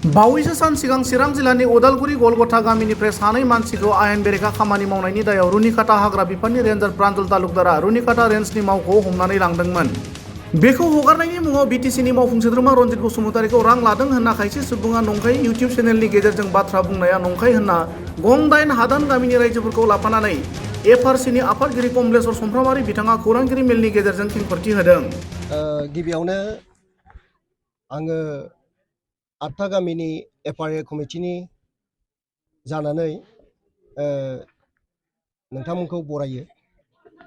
बावैसो सान सिगां चिरां जिल्लानि उदालगुरि गलगथा गामिनिफ्राय सानै मानसिखौ आयेन बेरेखा खामानि मावनायनि दायाव रुनिकाटा हाग्रा बिफाननि रेन्जार प्रान्जल तालुकदारा रुनिकाटा रेन्जनि मावख'आव हमनानै लांदोंमोन। बेखौ हगारनायनि मुङाव बिटिसिनि मावफुं सोद्रोमा रन्जित बसुमतारीखौ रां लादों होनना खायसे सुबुङा नंखाय इउटिउब चेनेलनि गेजेरजों बाथ्रा बुंनाया नंखाय होनना गं 8 हादान गामिनि रायजोफोरखौ लाफानानै एफआरसिनि आफादगिरि कमलेश्वर समफ्रामारि बिथाङा खौरांगिरि मेलनि गेजेरजों खेंफोरथि होदों। गिबियावनो आङो 8था गामिनि एफआरए कमिटिनि जानानै नोंथांमोनखौ बरायो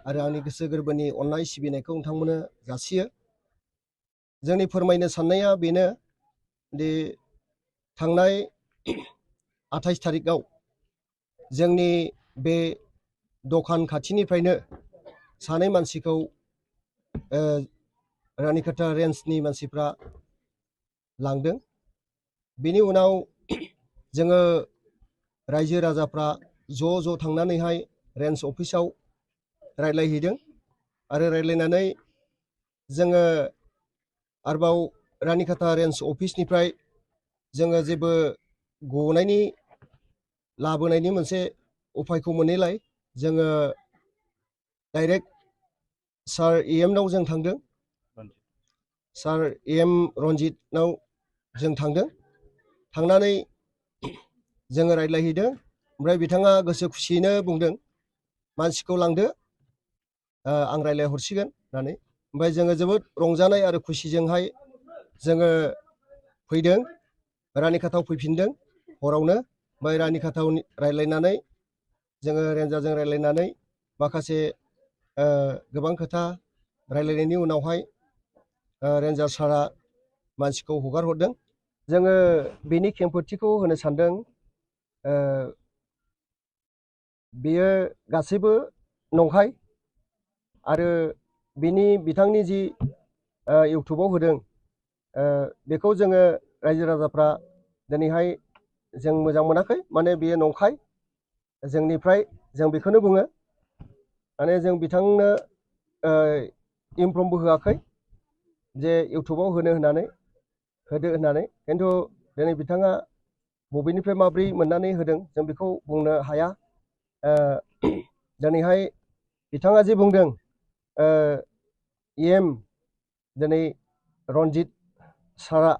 आरो आंनि गोसो गोरबोनि अननाय सिबिनायखौ नोंथांमोननो जासियो। जोंनि फोरमायनो साननाया बेनो दि थांनाय 28 थारिखआव जोंनि बे दखान खाथिनिफ्रायनो सानै मानसिखौ रुनिकाटा रेन्जनि मानसिफ्रा लांदों। बेनि उनाव जोङो रायजो राजाफ्रा ज' थांनानैहाय रेन्ज अफिसाव रायज्लायहैदों आरो रायज्लायनानै जोङो आरोबाव रुनिकाटा रेन्ज अफिसनिफ्राय जोङो जेबो गनायनि लाबोनायनि मोनसे उफायखौ मोनैलाय जोङो डाइरेक्ट सार एएमनाव जों थांदों। सार एएम रन्जितनाव जों थांदों। थांनानै जोङो रायज्लायहैदों। ओमफ्राय बिथाङा गोसो खुसियैनो बुंदों मानसिखौ लांदो आं रायज्लायहरसिगोन होननानै। ओमफ्राय जोङो जोबोद रंजानाय आरो खुसिजोंहाय जोङो फैदों, रुनिकाटायाव फैफिनदों हरावनो। ओमफ्राय रुनिकाटायाव रायज्लायनानै जोङो रेन्जारजों रायज्लायनानै माखासे गोबां खोथा रायज्लायनायनि उनावहाय रेन्जार सारा मानसिखौ हगार हरदों। जोङो बेनि खेंफोरथिखौ होनो सानदों बेयो गासैबो नंखाय आरो बिथांनि जि इउटुबाव होदों बेखौ जोङो रायजो राजाफ्रा दिनैहाय जों मोजां मोनाखै। माने बेयो नंखाय जोंनिफ्राय जों बेखौनो बुङो। माने जों बिथांनो इनफर्मबो होआखै जे इउटुबाव होदो होननानै। खिन्थु दिनै बिथाङा बबेनिफ्राय माब्रै मोननानै होदों जों बेखौ बुंनो हाया। दिनैहाय बिथाङा जे बुंदों एएम दिनै रन्जित सारा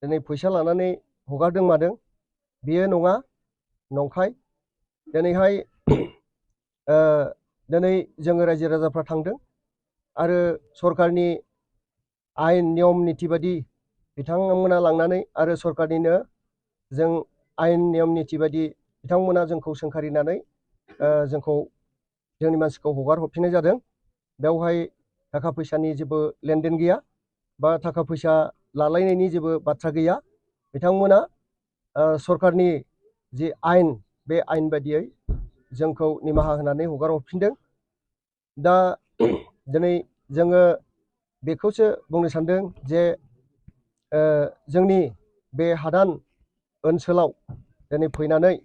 दिनै फैसा लानानै हगारदों मादों, बेयो नङा, नंखाय। दिनैहाय दिनै जोङो रायजो राजाफ्रा थांदों आरो सरकारनि आयेन नियम निथि बायदि बिथांमोना लांनानै आरो सरकारनिनो जों आयेन नियम निथि बायदि बिथांमोना जोंखौ सोंखारिनानै जोंखौ जोंनि मानसिखौ हगार हरफिननाय जादों। बेवहाय थाखा फैसानि जेबो लेनदेन गैया बा थाखा फैसा लालायनायनि जेबो बाथ्रा गैया। बिथांमोना सरकारनि जि आयेन बे आयेन बायदियै जोंखौ निमाहा होनानै हगार हरफिनदों। दा दिनै जोङो बेखौसो बुंनो सानदों जे जोंनि बे हादान ओनसोलाव दिनै फैनानै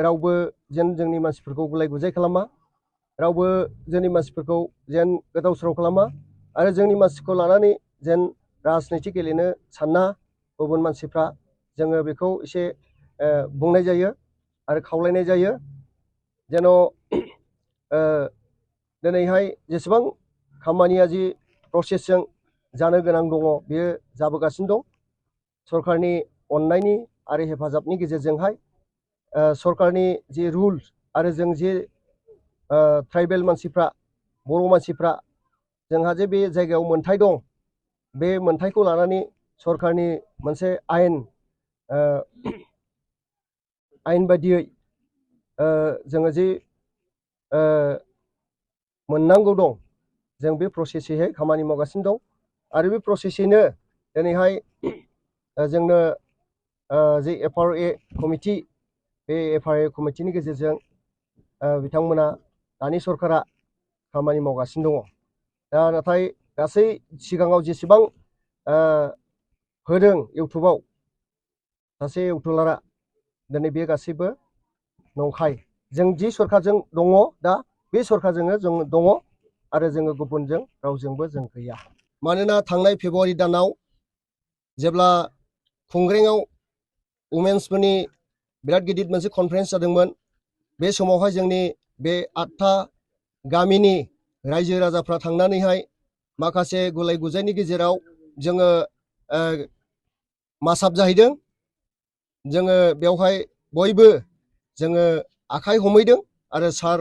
रावबो जेन जोंनि मानसिफोरखौ गुलाय गुजाय खालामा, रावबो जोंनि मानसिफोरखौ जेन गोदाव सोराव खालामा आरो जोंनि मानसिखौ लानानै जेन राजनिति गेलेनो साना गुबुन मानसिफ्रा, जोङो बेखौ एसे बुंनाय जायो आरो खावलायनाय जायो। जेन' दिनैहाय जेसेबां खामानिया जि प्रसेसजों जानो गोनां दङ बेयो जाबोगासिनो दं। सरकारनि अननायनि आरो हेफाजाबनि गेजेरजोंहाय सरकारनि जि रुल आरो जों जे ट्राइबेल मानसिफ्रा, बर' मानसिफ्रा जोंहा जे बे जायगायाव मोनथाय दं, बे मोनथायखौ लानानै सरकारनि मोनसे आयेन बायदियै जोङो जे मोननांगौ दं, जों बे प्रसेसैहाय खामानि मावगासिनो दं आरो बे प्रसेसैनो दिनैहाय जोंनो जे एफआरए कमिटि, बे एफआरए कमिटिनि गेजेरजों बिथांमोना दानि सरकारा खामानि मावगासिनो दङ। दा नाथाय गासै सिगाङाव जेसेबां होदों इउटुबाव सासे इउटुबारा, दिनै बे गासैबो नंखाय। जों जि सरकारजों दङ दा बे सरकारजोंनो जों दङ आरो जोङो गुबुनजों रावजोंबो जों गैया। मानोना थांनाय फेब्रुवारि दानाव जेब्ला खुंग्रेंआव वुमेन्सफोरनि बिराद गिदिर मोनसे कनफारेन्स जादोंमोन। बे समावहाय जोंनि बे 8था गामिनि रायजो राजाफ्रा थांनानैहाय माखासे गुलाय गुजायनि गेजेराव जोङो मासाब जाहैदों। जोङो बेवहाय बयबो जोङो आखाइ हमहैदों आरो सार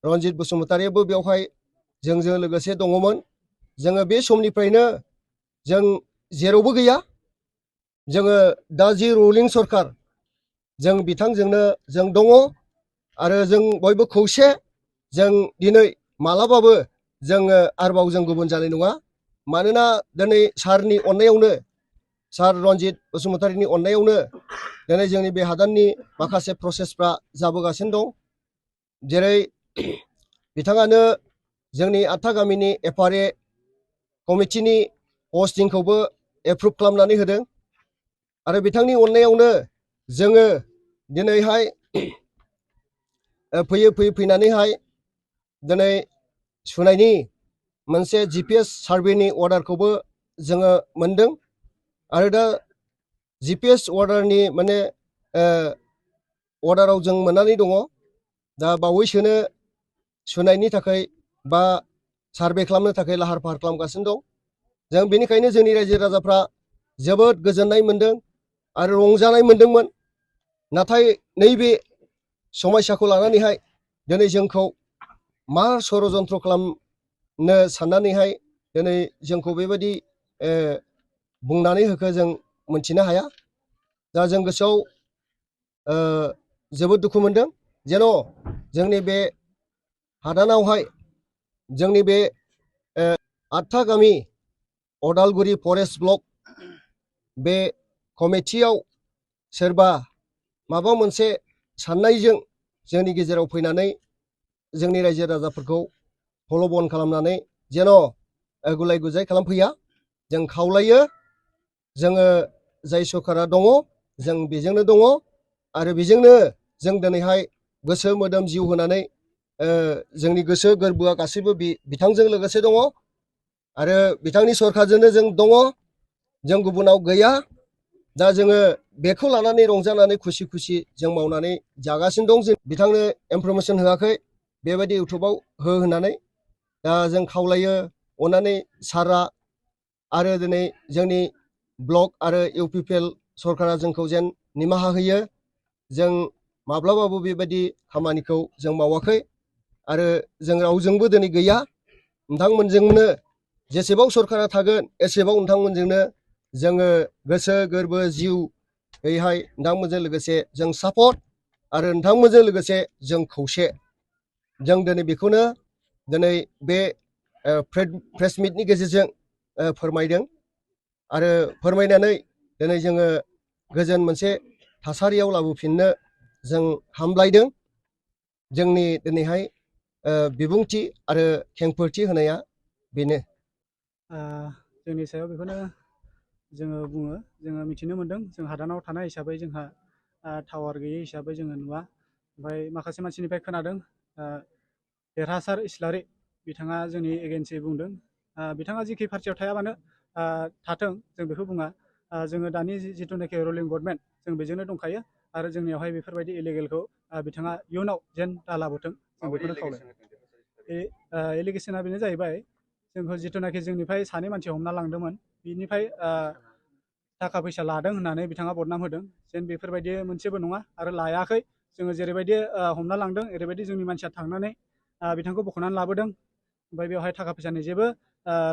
रनजित बसुमतारियाबो बेवहाय जोंजों लोगोसे दङमोन। जोङो बे समनिफ्रायनो जों जेरावबो गैया। जोङो दा जि रुलिं सरखार जों बिथांजोंनो जों दङ आरो जों बयबो खौसे। जों दिनै मालाबाबो जोङो आरोबाव जों गुबुन जानाय नङा। मानोना दिनै सारनि अननायावनो, सार रनजित बसुमतारिनि अननायावनो दिनै जोंनि बे हादाननि माखासे प्रसेसफ्रा जाबोगासिनो दं। जेरै बिथाङानो जोंनि 8था गामिनि एफआरए कमिटिनि पस्टिंखौबो एप्रुभ खालामनानै होदों आरो बिथांनि अननायावनो जोङो दिनैहाय फैनानैहाय दिनै सुनायनि मोनसे GPS सार्भेनि अर्डारखौबो जोङो मोनदों आरो दा GPS अर्डारनि माने अर्डाराव जों मोननानै दङ। दा बावैसोनो सुनायनि थाखाय बा सार्भे खालामनो थाखाय लाहार फाहार खालामगासिनो दं। जों बेनिखायनो जोंनि रायजो राजाफ्रा जोबोद गोजोननाय मोनदों आरो रंजानाय मोनदोंमोन। नाथाय नैबे समयसाखौ लानानैहाय दिनै जोंखौ मा षड़यन्त्र खालामनो साननानैहाय दिनै जोंखौ बेबायदि बुंनानै होखो जों मोनथिनो हाया। दा जों गोसोआव जोबोद दुखु मोनदों। जेन' जोंनि बे हादानावहाय जोंनि बे 8था गामि अदालगुरि फरेस्ट ब्लक बे कमिटियाव सोरबा माबा मोनसे साननायजों जोंनि गेजेराव फैनानै जोंनि रायजो राजाफोरखौ प्रल'भन खालामनानै जेन' गुलाय गुजाय खालामफैया। जों खावलायो, जोङो जाय सरकारा दङ जों बेजोंनो दङ आरो बेजोंनो जों दिनैहाय गोसो मोदोम जिउ होनानै जोंनि गोसो गोरबोआ गासैबो बिथांजों लोगोसे दङ आरो बिथांनि सरकारजोंनो जों दङ। जों गुबुनाव गैया। दा जोङो बेखौ लानानै रंजानानै खुसि खुसि जों मावनानै जागासिनो दं। जों बिथांनो इनफरमेसन होआखै बेबायदि इउटुबाव हो होननानै। दा जों खावलायो अननानै सारआ आरो दिनै जोंनि ब्लक आरो UPPL सरकारा जोंखौ जेन निमाहा होयो। जों माब्लाबाबो बेबायदि खामानिखौ जों मावाखै आरो जों रावजोंबो दिनै गैया। नोंथांमोनजोंनो जेसेबां सरकारा थागोन एसेबां नोंथांमोनजोंनो जोङो गोसो गोरबो जिउयैहाय नोंथांमोनजों लोगोसे जों सापर्ट आरो नोंथांमोनजों लोगोसे जों खौसे। जों दिनै बेखौनो दिनै बे प्रेस मिटनि गेजेरजों फोरमायदों आरो फोरमायनानै दिनै जोङो गोजोन मोनसे थासारियाव लाबोफिननो जों हामलायदों। जोंनि दिनैहाय बिबुंथि आरो खेंफोरथि होनाया बेनो। जोंनि सायाव बेखौनो जोङो बुङो। जोङो मिथिनो मोन्दों जों हादानाव थानाय हिसाबै जोंहा टावार गैयै हिसाबै जोङो नुवा। ओमफ्राय माखासे मानसिनिफ्राय खोनादों देरहासार इस्लारि बिथाङा जोंनि एगेन्सि बुंदों बिथाङा जिखि पार्टियाव थाया मानो थाथों जों बेखौ बुङा। जोङो दानि जिथुनाखि रुलिं गभर्नमेन्ट जों बेजोंनो दंखायो आरो जोंनियावहाय बेफोरबायदि इलिगेलखौ बिथाङा इयुनाव जेन दालाबोथों जों बेखौनो खावलायो। एलिगेसना बेनो जाहैबाय जोंखौ जिथुनाखि जोंनिफ्राय सानै मानसि हमना लांदोंमोन बिनिफ्राय थाखा फैसा लादों होननानै बिथाङा बदनाम होदों। जेन बेफोरबायदि मोनसेबो नङा आरो लायाखै। जोङो जेरैबायदि हमना लांदों ओरैबायदि जोंनि मानसिया थांनानै बिथांखौ बख'नानै लाबोदों। ओमफ्राय बेवहाय थाखा फैसानि जेबो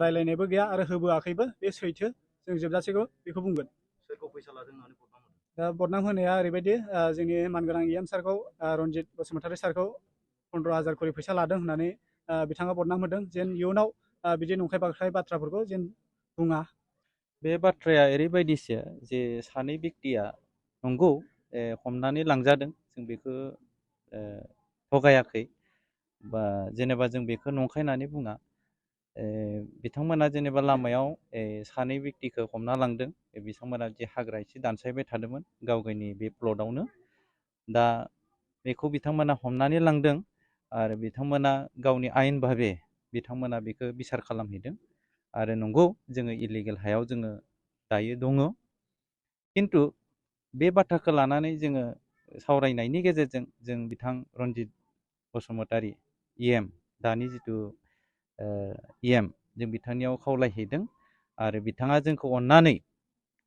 रायलायनायबो गैया आरो होबोआखैबो। बे सैथो। जों जोबजासेखौ बेखौ बुंगोन। सोरखौ फैसा लादों होननानै बदनाम होदों? दा बदनाम होनाया ओरैबायदि जोंनि मानगोनां EM सारखौ रनजित बसुमतारि सारखौ 15,000 खरि फैसा लादों होननानै बिथाङा बदनाम होदों। जेन इयुनाव बिदि नंखाय बाखाय बाथ्राफोरखौ जेन बुङा। बे बाथ्राया ओरैबायदिसो जे सानै बेक्तिया नंगौ हमनानै लांजादों। जों बेखौ थगायाखै बा जेनेबा जों बेखौ नंखाय होननानै बुङा। बिथांमोना जेनेबा लामायाव सानै बेक्तिखौ हमना लांदों। बिथांमोना जे हाग्रा एसे दानस्रायबाय थादोंमोन गावगायनि बे प्लटआवनो। दा बेखौ बिथांमोना हमनानै लांदों आरो बिथांमोना गावनि आयेन भाबे बिथांमोना बेखौ बिसार खालामहैदों। आरो नंगौ जोङो इलिगेल हायाव जोङो दायो दङ। खिन्थु बे बाथ्राखौ लानानै जोङो सावरायनायनि गेजेरजों जों बिथां रनजित बसुमतारी EM दानि जिथु EM जों बिथांनियाव खावलायहैदों आरो बिथाङा जोंखौ अननानै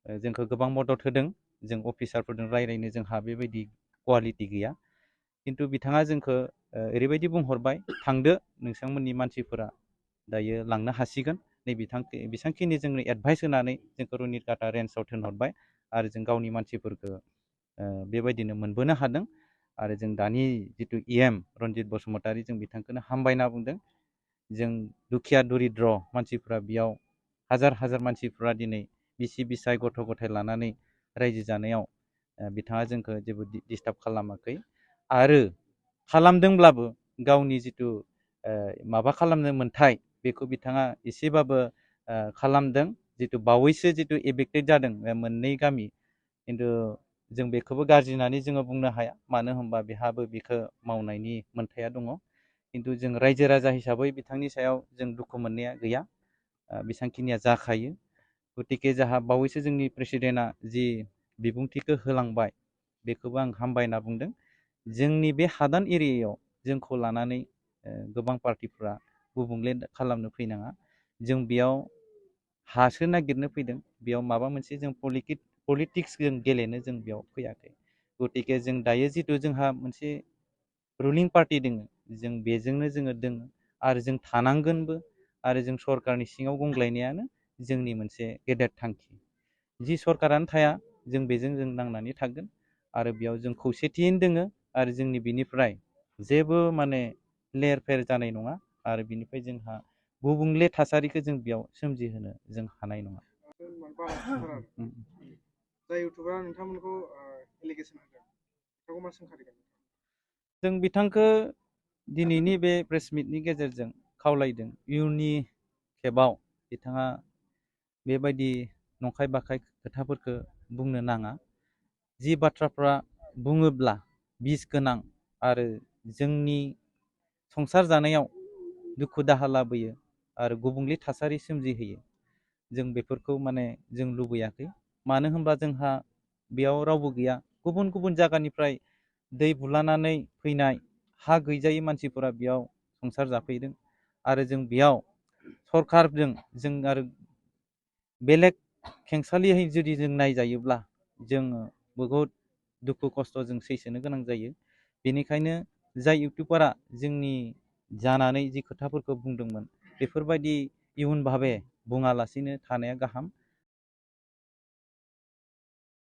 जोंखौ गोबां मदद होदों। जों अफिसारफोरजों रायज्लायनो जोंहा बेबायदि कुवालिटि गैया, खिन्थु बिथाङा जोंखौ ओरैबायदि बुंहरबाय, थांदो नोंथांमोननि मानसिफोरा दायो लांनो हासिगोन। नै बेसांखिनि जोंनो एडभाइस होनानै जोंखौ रुनिकाटा रेन्जआव थिनहरबाय आरो जों गावनि मानसिफोरखौ बेबायदिनो मोनबोनो हादों। आरो जों दानि जिथु EM रनजित बसुमतारी जों बिथांखौनो हामबायना बुंदों। जों दुखिया दरिद्र मानसिफ्रा बेयाव हाजार हाजार मानसिफ्रा दिनै बिसि बिसाय गथ' गथाय लानानै रायजो जानायाव बिथाङा जोंखौ जेबो डिस्टार्ब खालामाखै आरो खालामदोंब्लाबो गावनि जिथु माबा खालामनो मोन्थाय बेखौ बिथाङा एसेबाबो खालामदों। जिथु बावैसो जिथु एफेक्टेड जादों मोननै गामि, खिन्थु जों बेखौबो गाज्रि होननानै जोङो बुंनो हाया, मानो होनबा बेहाबो बेखौ मावनायनि मोन्थाया दङ। खिन्थु जों रायजो राजा हिसाबै बिथांनि सायाव जों दुखु मोननाया गैया, बेसांखिनिया जाखायो। गतिके जाहा बावैसो जोंनि प्रेसिडेन्टआ जि बिबुंथिखौ होलांबाय बेखौबो आं हामबाय होनना बुंदों। जोंनि बे हादान एरियायाव जोंखौ लानानै गोबां पार्टिफ्रा गुबुंले खालामनो फैनाङा। जों बेयाव हासो नागिरनो फैदों, बेयाव माबा मोनसे जों पलिटिक्स जों गेलेनो जों बेयाव फैयाखै। गतिके जों दायो जिथु जोंहा मोनसे रुलिं पार्टि दङ, जों बेजोंनो जोङो दोङो आरो जों थानांगोनबो। आरो जों सरकारनि सिङाव गंग्लायनायानो जोंनि मोनसे गेदेर थांखि। जि सरकारानो थाया जों बेजों जों नांनानै थागोन आरो बेयाव जों खौसेथियैनो दोङो आरो जोंनि बिनिफ्राय जेबो माने लेर फेर जानाय नङा आरो बिनिफ्राय जोंहा गुबुंले थासारिखौ जों बेयाव सोमजिहोनो जों हानाय नङा। जाय इउटुबारा नोंथांमोनखौ एलिगेसन होदों बिथांखौ मा सोंखारिगोन? जों बिथांखौ दिनैनि बे प्रेस मिटनि गेजेरजों खावलायदों, इयुननि खेबाव बिथाङा बेबायदि नंखाय बाखाय खोथाफोरखौ बुंनो नाङा। जि बाथ्राफ्रा बुङोब्ला बिस गोनां आरो जोंनि संसार जानायाव दुखु दाहा लाबोयो आरो गुबुंले थासारि सोमजिहोयो, जों बेफोरखौ माने जों लुबैयाखै। मानो होनबा जोंहा बेयाव रावबो गैया। गुबुन गुबुन जायगानिफ्राय दै बुलानानै फैनाय हा गैजायै मानसिफोरा बेयाव संसार जाफैदों आरो जों बेयाव सरकारजों जों आरो बेलेग खेंसालियै जुदि जों नायजायोब्ला जोङो बहुद दुखु खस्थ' जों सैसोनो गोनां जायो। बेनिखायनो जाय इउटुबारा जोंनि जानानै जि खोथाफोरखौ बुंदोंमोन बेफोरबायदि इयुन भाबे बुङालासिनो थानाया गाहाम।